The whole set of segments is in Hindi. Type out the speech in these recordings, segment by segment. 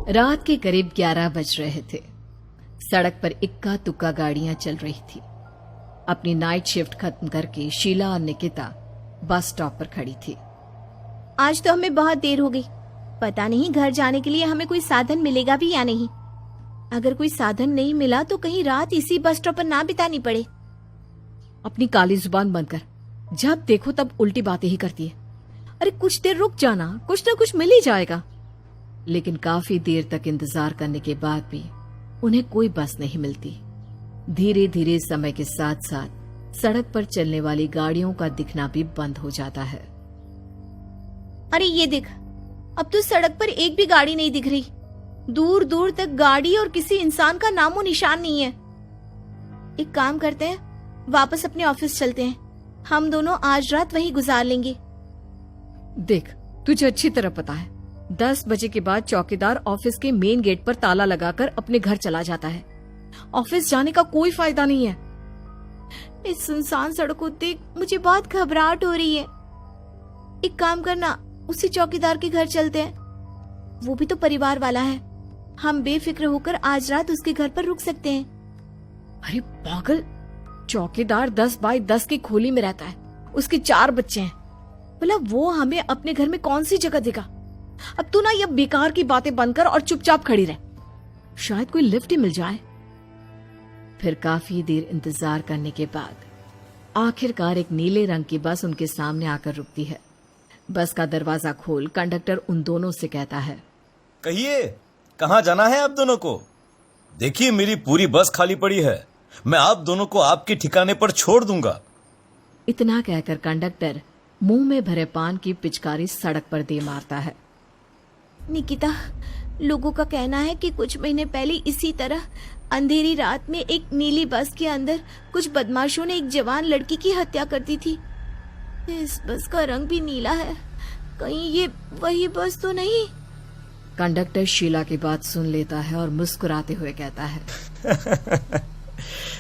रात के करीब 11 बज रहे थे। सड़क पर इक्का तुक्का गाड़ियां चल रही थी। अपनी नाइट शिफ्ट खत्म करके शीला और निकिता बस स्टॉप पर खड़ी थी। आज तो हमें बहुत देर हो गई। पता नहीं घर जाने के लिए हमें कोई साधन मिलेगा भी या नहीं। अगर कोई साधन नहीं मिला तो कहीं रात इसी बस स्टॉप पर ना बितानी पड़े। अपनी काली जुबान बंद कर, जब देखो तब उल्टी बातें ही करती है। अरे कुछ देर रुक जाना, कुछ ना कुछ मिल ही जाएगा। लेकिन काफी देर तक इंतजार करने के बाद भी उन्हें कोई बस नहीं मिलती। धीरे धीरे समय के साथ साथ सड़क पर चलने वाली गाड़ियों का दिखना भी बंद हो जाता है। अरे ये देख, अब तो सड़क पर एक भी गाड़ी नहीं दिख रही। दूर दूर तक गाड़ी और किसी इंसान का नामो निशान नहीं है। एक काम करते हैं, वापस अपने ऑफिस चलते हैं। हम दोनों आज रात वहीं गुजार लेंगे। देख, तुझे अच्छी तरह पता है 10 बजे के बाद चौकीदार ऑफिस के मेन गेट पर ताला लगाकर अपने घर चला जाता है। ऑफिस जाने का कोई फायदा नहीं है। इस सुनसान सड़क को देख मुझे बहुत घबराहट हो रही है। एक काम करना, उसी चौकीदार के घर चलते हैं। वो भी तो परिवार वाला है। हम बेफिक्र होकर आज रात उसके घर पर रुक सकते हैं। अरे पागल, चौकीदार 10 बाई 10 की खोली में रहता है। उसके 4 बच्चे हैं। भला वो हमें अपने घर में कौन सी जगह देगा। अब तू ना ये बेकार की बातें बंद कर और चुपचाप खड़ी रह। शायद कोई लिफ्ट ही मिल जाए। फिर काफी देर इंतजार करने के बाद आखिरकार एक नीले रंग की बस उनके सामने आकर रुकती है। बस का दरवाजा खोल कंडक्टर उन दोनों से कहता है, कहिए कहाँ जाना है आप दोनों को? देखिए मेरी पूरी बस खाली पड़ी है। मैं आप दोनों को आपके ठिकाने पर छोड़ दूंगा। इतना कहकर कंडक्टर मुंह में भरे पान की पिचकारी सड़क पर दे मारता है। निकिता, लोगों का कहना है कि कुछ महीने पहले इसी तरह अंधेरी रात में एक नीली बस के अंदर कुछ बदमाशों ने एक जवान लड़की की हत्या कर दी थी। इस बस का रंग भी नीला है। कहीं ये वही बस तो नहीं? कंडक्टर शीला की बात सुन लेता है और मुस्कुराते हुए कहता है,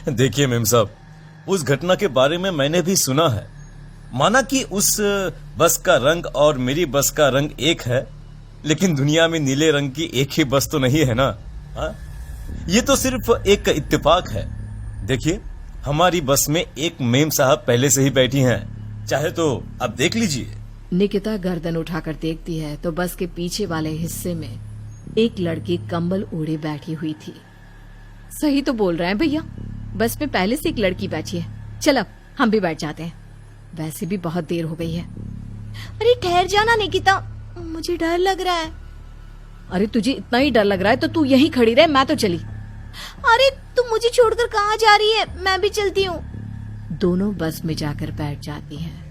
देखिए मेम साहब, उस घटना के बारे में मैंने भी सुना है। माना कि उस बस का रंग और मेरी बस का रंग एक है, लेकिन दुनिया में नीले रंग की एक ही बस तो नहीं है ना। हा? ये तो सिर्फ एक इत्तेफाक है। देखिए हमारी बस में एक मेम साहब पहले से ही बैठी हैं। चाहे तो आप देख लीजिए। निकिता गर्दन उठाकर देखती है तो बस के पीछे वाले हिस्से में एक लड़की कंबल ओढ़े बैठी हुई थी। सही तो बोल रहे हैं भैया, बस में पहले से एक लड़की बैठी है। चल अब हम भी बैठ जाते हैं, वैसे भी बहुत देर हो गई है। अरे ठहर जाना निकिता, मुझे डर लग रहा है। अरे तुझे इतना ही डर लग रहा है तो तू यहीं खड़ी रहे, मैं तो चली। अरे तुम मुझे छोड़कर कहाँ जा रही है? मैं भी चलती हूँ। दोनों बस में जाकर बैठ जाती हैं।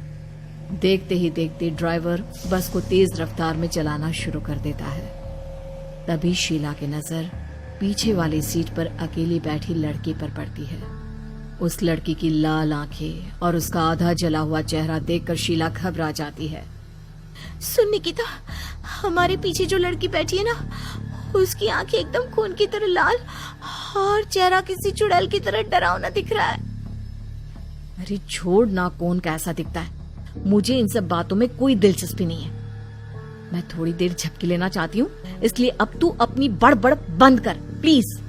देखते ही देखते ड्राइवर बस को तेज रफ्तार में चलाना शुरू कर देता है। तभी शीला की नजर पीछे वाली सीट पर अकेली बैठी लड़की पर पड़ती है। उस लड़की की लाल आंखें और उसका आधा जला हुआ चेहरा देखकर शीला घबरा जाती है। सुन निकिता, हमारे पीछे जो लड़की बैठी है ना, उसकी आंखें एकदम खून की तरह लाल और चेहरा किसी चुड़ैल की तरह डरावना दिख रहा है। अरे छोड़ ना, कौन कैसा दिखता है, मुझे इन सब बातों में कोई दिलचस्पी नहीं है। मैं थोड़ी देर झपकी लेना चाहती हूँ, इसलिए अब तू अपनी बड़बड़ बंद कर प्लीज।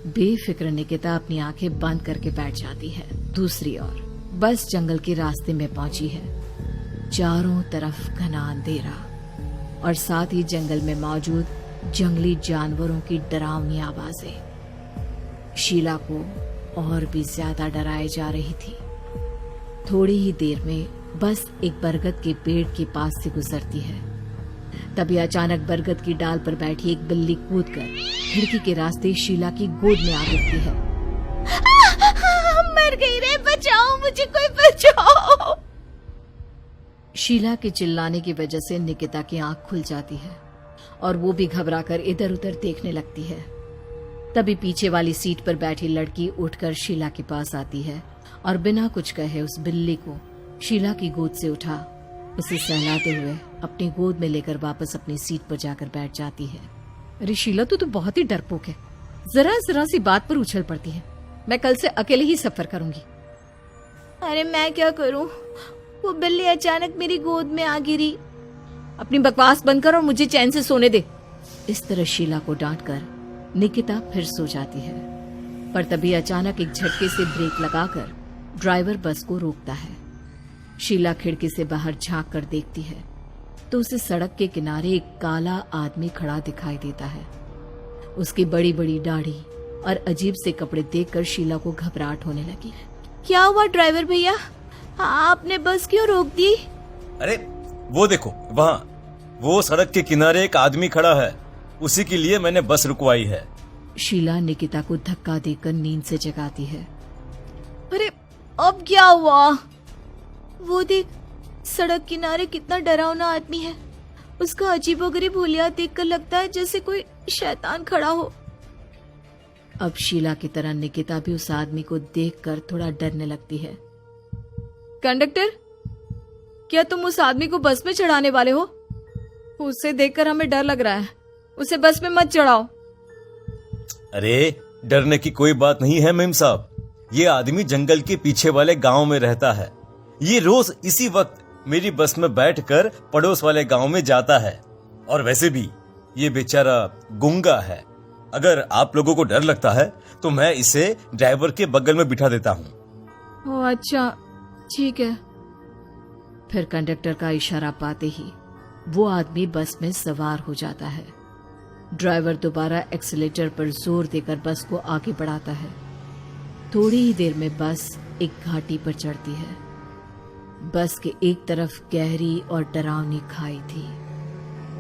बेफिक्र निकिता अपनी आंखें बंद करके बैठ जाती है। दूसरी ओर बस जंगल के रास्ते में पहुंची है। चारों तरफ घना अंधेरा और साथ ही जंगल में मौजूद जंगली जानवरों की डरावनी आवाजें शीला को और भी ज्यादा डराए जा रही थी। थोड़ी ही देर में बस एक बरगद के पेड़ के पास से गुजरती है। तभी अचानक बरगद की डाल पर बैठी एक बिल्ली कूदकर खिड़की के रास्ते शीला की गोद में आ गिरती है। मर गई रे, बचाओ मुझे, कोई बचाओ। शीला के चिल्लाने की वजह से निकिता की आंख खुल जाती है और वो भी घबराकर इधर उधर देखने लगती है। तभी पीछे वाली सीट पर बैठी लड़की उठकर शीला के पास आती है और बिना कुछ कहे उस बिल्ली को शीला की गोद से उठा उसे सहलाते हुए अपनी गोद में लेकर वापस अपनी सीट पर जाकर बैठ जाती है। अरे शीला, तू तो बहुत ही डरपोक है। जरा जरा सी बात पर उछल पड़ती है। मैं कल से अकेले ही सफर करूंगी। अरे मैं क्या करूं? वो बिल्ली अचानक मेरी गोद में आ गिरी। अपनी बकवास बंद कर और मुझे चैन से सोने दे। इस तरह शीला को डांटकर निकिता फिर सो जाती है, पर तभी अचानक एक झटके से ब्रेक लगाकर ड्राइवर बस को रोकता है। शीला खिड़की से बाहर झांक कर देखती है तो उसे सड़क के किनारे एक काला आदमी खड़ा दिखाई देता है। उसकी बड़ी बड़ी दाढ़ी और अजीब से कपड़े देखकर शीला को घबराहट होने लगी। क्या हुआ ड्राइवर भैया, आपने बस क्यों रोक दी? अरे वो देखो, वहाँ वो सड़क के किनारे एक आदमी खड़ा है, उसी के लिए मैंने बस रुकवाई है। शीला निकिता को धक्का देकर नींद से जगाती है। अरे अब क्या हुआ? वो देख, सड़क किनारे कितना डरावना आदमी है। उसका अजीबोगरीब हुलिया देखकर लगता है जैसे कोई शैतान खड़ा हो। अब शीला की तरह निकिता भी उस आदमी को देखकर थोड़ा डरने लगती है। कंडक्टर, क्या तुम उस आदमी को बस में चढ़ाने वाले हो? उसे देखकर हमें डर लग रहा है, उसे बस में मत चढ़ाओ। अरे डरने की कोई बात नहीं है मेम साहब, ये आदमी जंगल के पीछे वाले गांव में रहता है। ये रोज इसी वक्त मेरी बस में बैठकर पड़ोस वाले गांव में जाता है, और वैसे भी ये बेचारा गूंगा है। अगर आप लोगों को डर लगता है तो मैं इसे ड्राइवर के बगल में बिठा देता हूँ। ओह अच्छा, ठीक है। फिर कंडक्टर का इशारा पाते ही वो आदमी बस में सवार हो जाता है। ड्राइवर दोबारा एक्सीलेटर पर जोर देकर बस को आगे बढ़ाता है। थोड़ी ही देर में बस एक घाटी पर चढ़ती है। बस के एक तरफ गहरी और डरावनी खाई थी,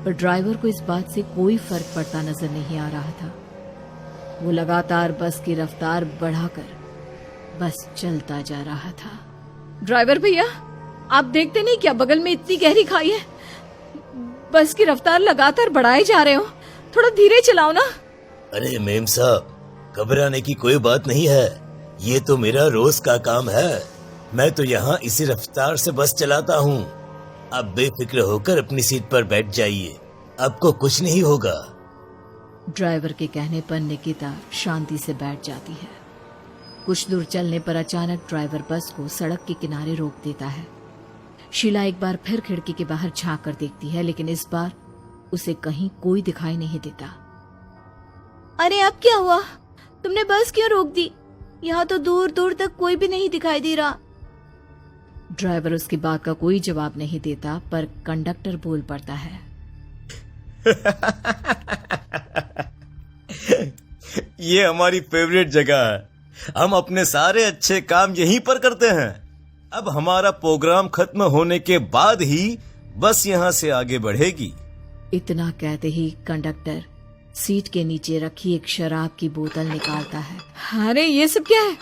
पर ड्राइवर को इस बात से कोई फर्क पड़ता नजर नहीं आ रहा था। वो लगातार बस की रफ्तार बढ़ाकर बस चलता जा रहा था। ड्राइवर भैया, आप देखते नहीं क्या बगल में इतनी गहरी खाई है? बस की रफ्तार लगातार बढ़ाए जा रहे हो, थोड़ा धीरे चलाओ ना। अरे मेम साहब, घबराने की कोई बात नहीं है, ये तो मेरा रोज का काम है। मैं तो यहाँ इसी रफ्तार से बस चलाता हूँ। आप बेफिक्र होकर अपनी सीट पर बैठ जाइए, आपको कुछ नहीं होगा। ड्राइवर के कहने पर निकिता शांति से बैठ जाती है। कुछ दूर चलने पर अचानक ड्राइवर बस को सड़क के किनारे रोक देता है। शीला एक बार फिर खिड़की के बाहर झांक कर देखती है, लेकिन इस बार उसे कहीं कोई दिखाई नहीं देता। अरे अब क्या हुआ? तुमने बस क्यों रोक दी? यहाँ तो दूर दूर तक कोई भी नहीं दिखाई दे रहा। ड्राइवर उसकी बात का कोई जवाब नहीं देता, पर कंडक्टर बोल पड़ता है। ये हमारी फेवरेट जगह है, हम अपने सारे अच्छे काम यहीं पर करते हैं। अब हमारा प्रोग्राम खत्म होने के बाद ही बस यहाँ से आगे बढ़ेगी। इतना कहते ही कंडक्टर सीट के नीचे रखी एक शराब की बोतल निकालता है। अरे ये सब क्या है?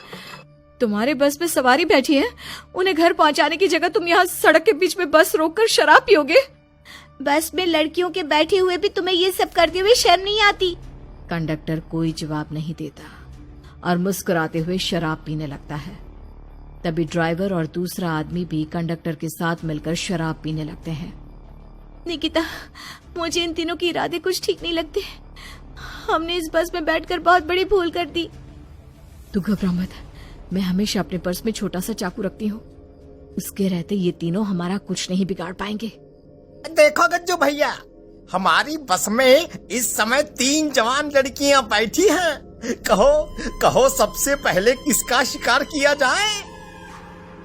तुम्हारे बस में सवारी बैठी है, उन्हें घर पहुंचाने की जगह तुम यहाँ सड़क के बीच में बस रोककर शराब पियोगे? बस में लड़कियों के बैठे हुए भी तुम्हें ये सब करते हुए शर्म नहीं आती? कंडक्टर कोई जवाब नहीं देता और मुस्कुराते हुए शराब पीने लगता है। तभी ड्राइवर और दूसरा आदमी भी कंडक्टर के साथ मिलकर शराब पीने लगते हैं। निकिता, मुझे इन तीनों के इरादे कुछ ठीक नहीं लगते। हमने इस बस में बैठकर बहुत बड़ी भूल कर दी। तू घबरा मत, मैं हमेशा अपने पर्स में छोटा सा चाकू रखती हूँ। उसके रहते ये तीनों हमारा कुछ नहीं बिगाड़ पाएंगे। देखो गज्जू भैया, हमारी बस में इस समय 3 जवान लड़कियां बैठी हैं। कहो कहो सबसे पहले किसका शिकार किया जाए?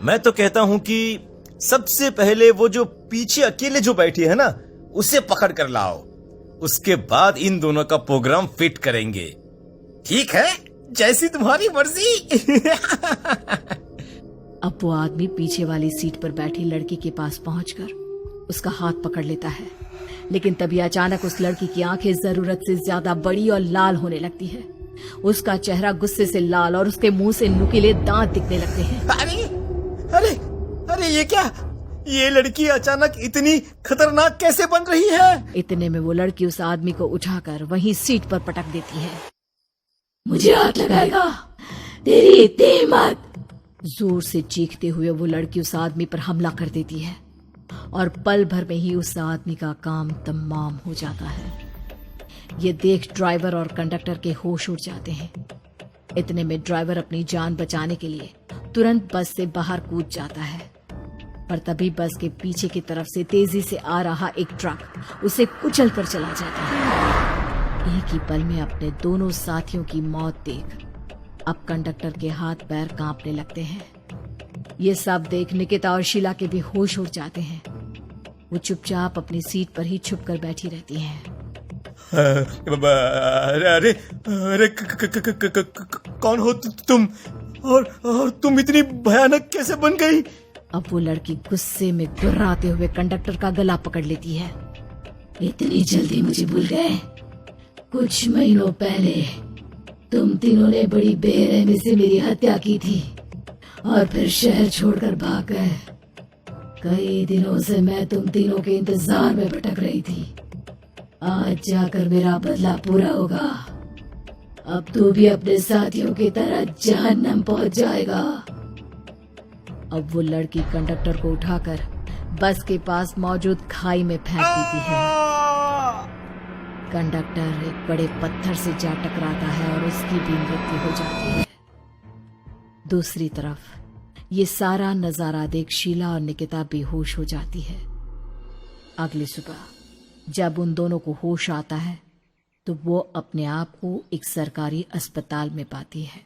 मैं तो कहता हूँ कि सबसे पहले वो जो पीछे अकेले जो बैठी है ना, उसे पकड़ कर लाओ। उसके बाद इन दोनों का प्रोग्राम फिट करेंगे। ठीक है, जैसी तुम्हारी मर्जी। अब वो आदमी पीछे वाली सीट पर बैठी लड़की के पास पहुंचकर उसका हाथ पकड़ लेता है, लेकिन तभी अचानक उस लड़की की आंखें जरूरत से ज्यादा बड़ी और लाल होने लगती है। उसका चेहरा गुस्से से लाल और उसके मुंह से नुकीले दांत दिखने लगते हैं। अरे अरे अरे ये क्या? ये लड़की अचानक इतनी खतरनाक कैसे बन रही है? इतने में वो लड़की उस आदमी को उठाकर वहीं सीट पर पटक देती है। मुझे हाथ लगाएगा, तेरी इतनी हिम्मत! जोर से चीखते हुए वो लड़की उस आदमी पर हमला कर देती है और पल भर में ही उस आदमी का काम तमाम हो जाता है। ये देख ड्राइवर और कंडक्टर के होश उड़ जाते हैं। इतने में ड्राइवर अपनी जान बचाने के लिए तुरंत बस से बाहर कूद जाता है, पर तभी बस के पीछे की तरफ से तेजी से आ रहा एक ट्रक उसे कुचल कर चला जाता है। एक ही पल में अपने दोनों साथियों की मौत देख अब कंडक्टर के हाथ पैर कांपने लगते हैं। ये सब देख निकिता और शीला के भी होश उड़ जाते हैं। वो चुपचाप अपनी सीट पर ही छुप कर बैठी रहती हैं। अरे अरे अरे कौन हो तुम और तुम इतनी भयानक कैसे बन गई? अब वो लड़की गुस्से में गुर्राते हुए कंडक्टर का गला पकड़ लेती है। इतनी जल्दी मुझे भूल गए? कुछ महीनों पहले तुम तीनों ने बड़ी बेरहमी से मेरी हत्या की थी और फिर शहर छोड़कर भाग गए। कई दिनों से मैं तुम तीनों के इंतजार में भटक रही थी। आज जाकर मेरा बदला पूरा होगा। अब तू भी अपने साथियों की तरह जहन्नम पहुंच जाएगा। अब वो लड़की कंडक्टर को उठाकर बस के पास मौजूद खाई में फेंक देती है। कंडक्टर एक बड़े पत्थर से जा टकराता है और उसकी भी मृत्यु हो जाती है। दूसरी तरफ ये सारा नजारा देख शीला और निकिता बेहोश हो जाती है। अगली सुबह जब उन दोनों को होश आता है तो वो अपने आप को एक सरकारी अस्पताल में पाती है।